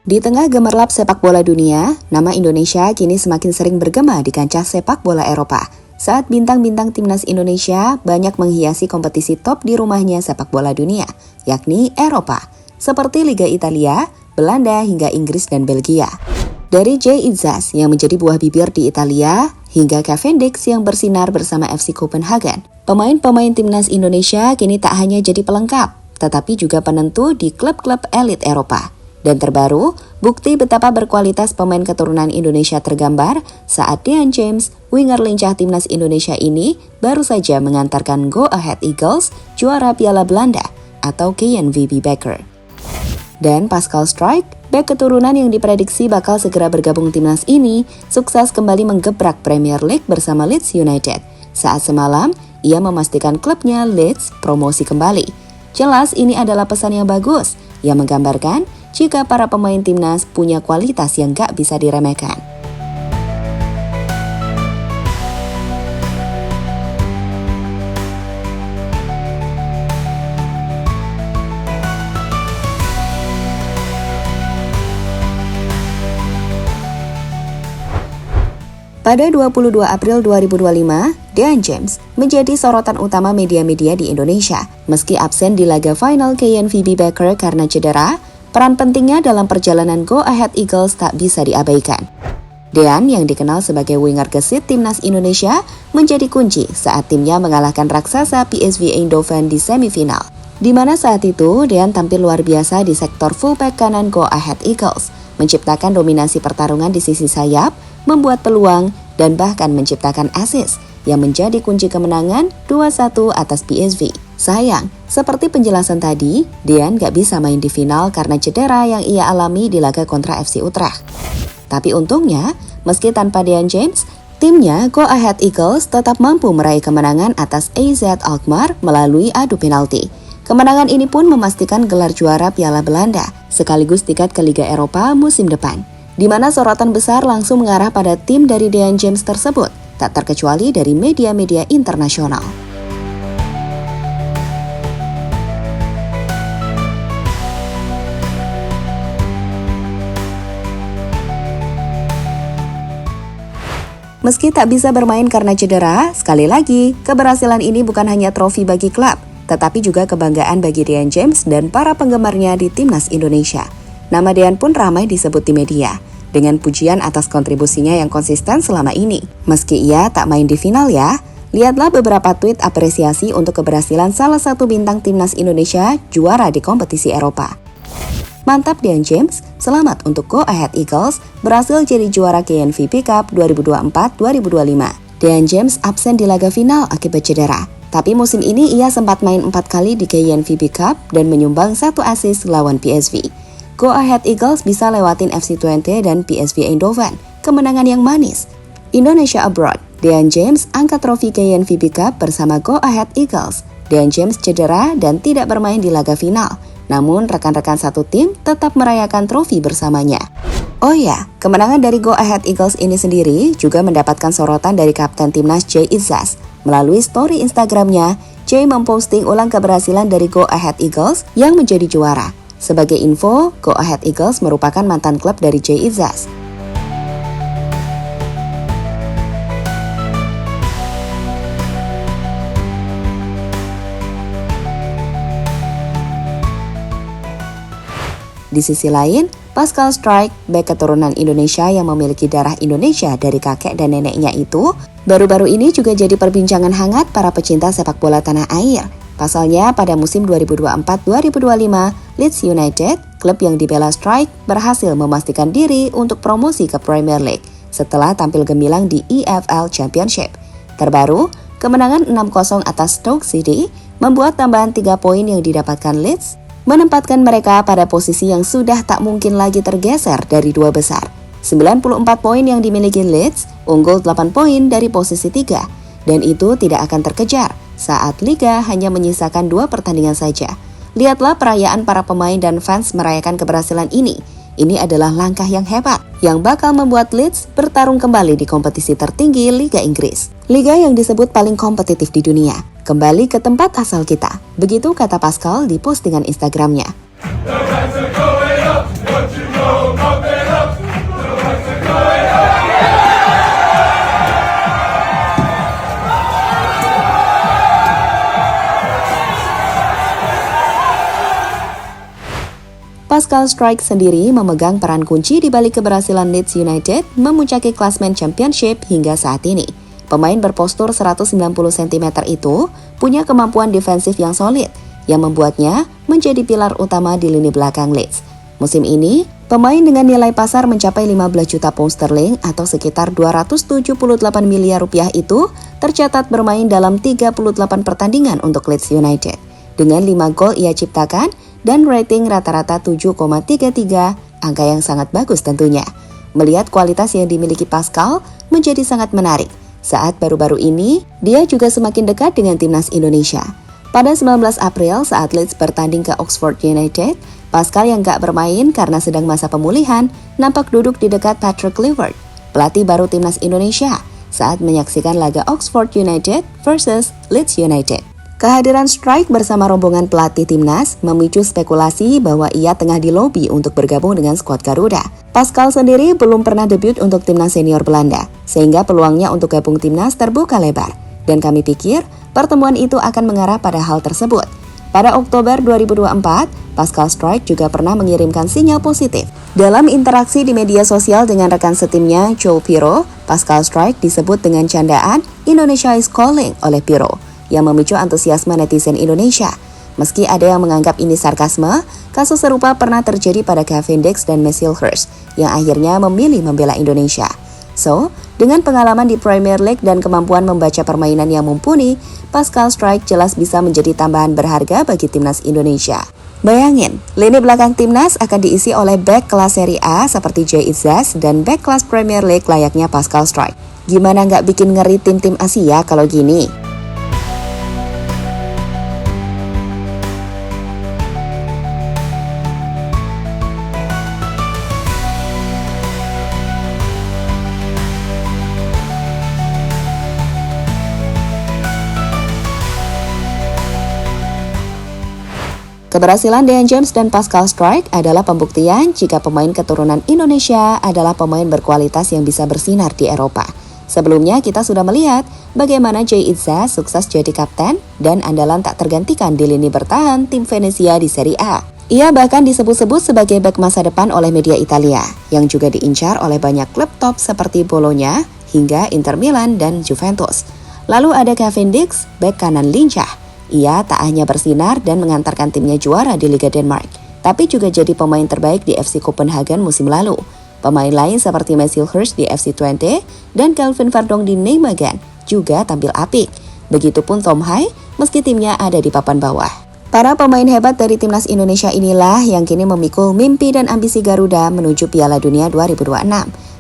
Di tengah gemerlap sepak bola dunia, nama Indonesia kini semakin sering bergema di kancah sepak bola Eropa. Saat bintang-bintang timnas Indonesia banyak menghiasi kompetisi top di rumahnya sepak bola dunia, yakni Eropa, seperti Liga Italia, Belanda hingga Inggris dan Belgia. Dari Jay Izzas yang menjadi buah bibir di Italia, hingga Cavendish yang bersinar bersama FC Copenhagen, pemain-pemain timnas Indonesia kini tak hanya jadi pelengkap, tetapi juga penentu di klub-klub elit Eropa. Dan terbaru, bukti betapa berkualitas pemain keturunan Indonesia tergambar saat Dean James, winger lincah timnas Indonesia ini baru saja mengantarkan Go Ahead Eagles juara Piala Belanda atau KNVB Beker. Dan Pascal Struijk, bek keturunan yang diprediksi bakal segera bergabung timnas ini, sukses kembali menggebrak Premier League bersama Leeds United. Saat semalam, ia memastikan klubnya Leeds promosi kembali. Jelas ini adalah pesan yang bagus, yang menggambarkan jika para pemain timnas punya kualitas yang gak bisa diremehkan. Pada 22 April 2025, Dean James menjadi sorotan utama media-media di Indonesia. Meski absen di laga final KNVB Beker karena cedera, peran pentingnya dalam perjalanan Go Ahead Eagles tak bisa diabaikan. Dean yang dikenal sebagai winger gesit timnas Indonesia menjadi kunci saat timnya mengalahkan raksasa PSV Eindhoven di semifinal. Di mana saat itu Dean tampil luar biasa di sektor fullback kanan Go Ahead Eagles, menciptakan dominasi pertarungan di sisi sayap, membuat peluang, dan bahkan menciptakan assist yang menjadi kunci kemenangan 2-1 atas PSV. Sayang, seperti penjelasan tadi, Dean gak bisa main di final karena cedera yang ia alami di laga kontra FC Utrecht. Tapi untungnya, meski tanpa Dean James, timnya Go Ahead Eagles tetap mampu meraih kemenangan atas AZ Alkmaar melalui adu penalti. Kemenangan ini pun memastikan gelar juara Piala Belanda, sekaligus tiket ke Liga Eropa musim depan, di mana sorotan besar langsung mengarah pada tim dari Dean James tersebut, tak terkecuali dari media-media internasional. Meski tak bisa bermain karena cedera, sekali lagi, keberhasilan ini bukan hanya trofi bagi klub, tetapi juga kebanggaan bagi Dean James dan para penggemarnya di timnas Indonesia. Nama Dean pun ramai disebut di media, dengan pujian atas kontribusinya yang konsisten selama ini. Meski ia tak main di final ya, lihatlah beberapa tweet apresiasi untuk keberhasilan salah satu bintang timnas Indonesia juara di kompetisi Eropa. Mantap Dean James, selamat untuk Go Ahead Eagles berhasil jadi juara KNVB Cup 2024-2025. Dean James absen di laga final akibat cedera, tapi musim ini ia sempat main 4 kali di KNVB Cup dan menyumbang 1 assist lawan PSV. Go Ahead Eagles bisa lewatin FC Twente dan PSV Eindhoven, kemenangan yang manis. Indonesia Abroad, Dean James angkat trofi KNVB Cup bersama Go Ahead Eagles. Dean James cedera dan tidak bermain di laga final. Namun, rekan-rekan satu tim tetap merayakan trofi bersamanya. Oh ya, kemenangan dari Go Ahead Eagles ini sendiri juga mendapatkan sorotan dari Kapten Timnas Jay Izzas. Melalui story Instagramnya, Jay memposting ulang keberhasilan dari Go Ahead Eagles yang menjadi juara. Sebagai info, Go Ahead Eagles merupakan mantan klub dari Jay Izzas. Di sisi lain, Pascal Struijk, bek keturunan Indonesia yang memiliki darah Indonesia dari kakek dan neneknya itu, baru-baru ini juga jadi perbincangan hangat para pecinta sepak bola tanah air. Pasalnya, pada musim 2024-2025, Leeds United, klub yang dibela Struijk, berhasil memastikan diri untuk promosi ke Premier League setelah tampil gemilang di EFL Championship. Terbaru, kemenangan 6-0 atas Stoke City membuat tambahan 3 poin yang didapatkan Leeds menempatkan mereka pada posisi yang sudah tak mungkin lagi tergeser dari 2 besar. 94 poin yang dimiliki Leeds, unggul 8 poin dari posisi 3, dan itu tidak akan terkejar saat Liga hanya menyisakan 2 pertandingan saja. Lihatlah perayaan para pemain dan fans merayakan keberhasilan ini. Ini adalah langkah yang hebat, yang bakal membuat Leeds bertarung kembali di kompetisi tertinggi Liga Inggris. Liga yang disebut paling kompetitif di dunia. Kembali ke tempat asal kita. Begitu kata Pascal di postingan Instagramnya. Pascal Struijk sendiri memegang peran kunci di balik keberhasilan Leeds United memuncaki klasmen Championship hingga saat ini. Pemain berpostur 190 cm itu punya kemampuan defensif yang solid, yang membuatnya menjadi pilar utama di lini belakang Leeds. Musim ini, pemain dengan nilai pasar mencapai 15 juta pound sterling atau sekitar 278 miliar rupiah itu tercatat bermain dalam 38 pertandingan untuk Leeds United. Dengan 5 gol ia ciptakan dan rating rata-rata 7,33, angka yang sangat bagus tentunya. Melihat kualitas yang dimiliki Pascal menjadi sangat menarik. Saat baru-baru ini, dia juga semakin dekat dengan timnas Indonesia. Pada 19 April saat Leeds bertanding ke Oxford United, Pascal yang gak bermain karena sedang masa pemulihan, nampak duduk di dekat Patrick Kluivert, pelatih baru timnas Indonesia, saat menyaksikan laga Oxford United versus Leeds United. Kehadiran Struijk bersama rombongan pelatih timnas memicu spekulasi bahwa ia tengah dilobi untuk bergabung dengan skuad Garuda. Pascal sendiri belum pernah debut untuk timnas senior Belanda, sehingga peluangnya untuk gabung timnas terbuka lebar. Dan kami pikir pertemuan itu akan mengarah pada hal tersebut. Pada Oktober 2024, Pascal Struijk juga pernah mengirimkan sinyal positif. Dalam interaksi di media sosial dengan rekan setimnya, Joe Pirro, Pascal Struijk disebut dengan candaan Indonesia is calling oleh Pirro, yang memicu antusiasme netizen Indonesia. Meski ada yang menganggap ini sarkasme, kasus serupa pernah terjadi pada Kevin Dix dan Mesut Ozil yang akhirnya memilih membela Indonesia. So, dengan pengalaman di Premier League dan kemampuan membaca permainan yang mumpuni, Pascal Struijk jelas bisa menjadi tambahan berharga bagi timnas Indonesia. Bayangin, lini belakang timnas akan diisi oleh bek kelas Serie A seperti Jay Izzaz dan bek kelas Premier League layaknya Pascal Struijk. Gimana nggak bikin ngeri tim-tim Asia kalau gini? Keberhasilan Dean James dan Pascal Struijk adalah pembuktian jika pemain keturunan Indonesia adalah pemain berkualitas yang bisa bersinar di Eropa. Sebelumnya kita sudah melihat bagaimana Jay Izzaz sukses jadi kapten dan andalan tak tergantikan di lini bertahan tim Venezia di Serie A. Ia bahkan disebut-sebut sebagai bek masa depan oleh media Italia, yang juga diincar oleh banyak klub top seperti Bologna hingga Inter Milan dan Juventus. Lalu ada Kevin Dix, bek kanan lincah. Ia tak hanya bersinar dan mengantarkan timnya juara di Liga Denmark, tapi juga jadi pemain terbaik di FC Copenhagen musim lalu. Pemain lain seperti Mesut Ozil di FC Twente dan Kelvin Verdong di Nijmegen juga tampil apik. Begitupun Tom Hai meski timnya ada di papan bawah. Para pemain hebat dari timnas Indonesia inilah yang kini memikul mimpi dan ambisi Garuda menuju Piala Dunia 2026.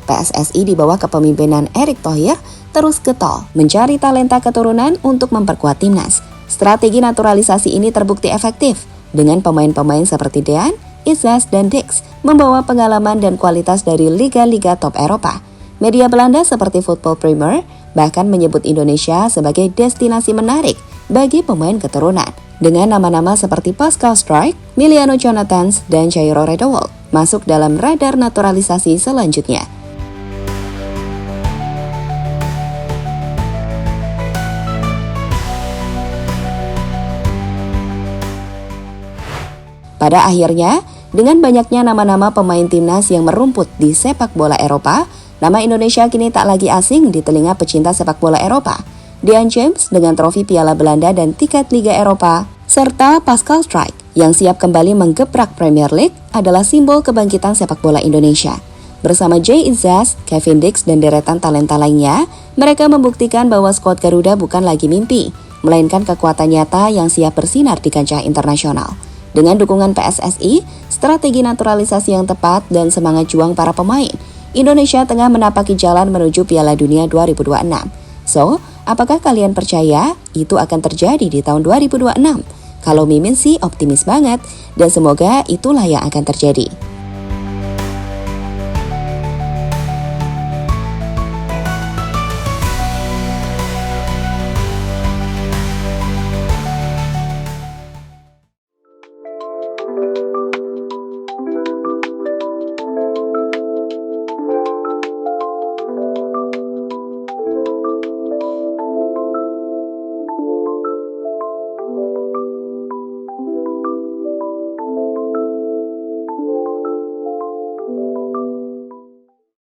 PSSI di bawah kepemimpinan Erick Thohir terus getol mencari talenta keturunan untuk memperkuat timnas. Strategi naturalisasi ini terbukti efektif dengan pemain-pemain seperti Dean, Izzaz, dan Dix membawa pengalaman dan kualitas dari liga-liga top Eropa. Media Belanda seperti Football Premier bahkan menyebut Indonesia sebagai destinasi menarik bagi pemain keturunan. Dengan nama-nama seperti Pascal Struijk, Miliano Jonathans, dan Jairo Redowald masuk dalam radar naturalisasi selanjutnya. Pada akhirnya, dengan banyaknya nama-nama pemain timnas yang merumput di sepak bola Eropa, nama Indonesia kini tak lagi asing di telinga pecinta sepak bola Eropa. Dean James dengan trofi Piala Belanda dan tiket Liga Eropa, serta Pascal Struijk yang siap kembali menggebrak Premier League adalah simbol kebangkitan sepak bola Indonesia. Bersama Jay Izzaz, Kevin Dix, dan deretan talenta lainnya, mereka membuktikan bahwa skuad Garuda bukan lagi mimpi, melainkan kekuatan nyata yang siap bersinar di kancah internasional. Dengan dukungan PSSI, strategi naturalisasi yang tepat, dan semangat juang para pemain, Indonesia tengah menapaki jalan menuju Piala Dunia 2026. So, apakah kalian percaya itu akan terjadi di tahun 2026? Kalau Mimin sih optimis banget, dan semoga itulah yang akan terjadi.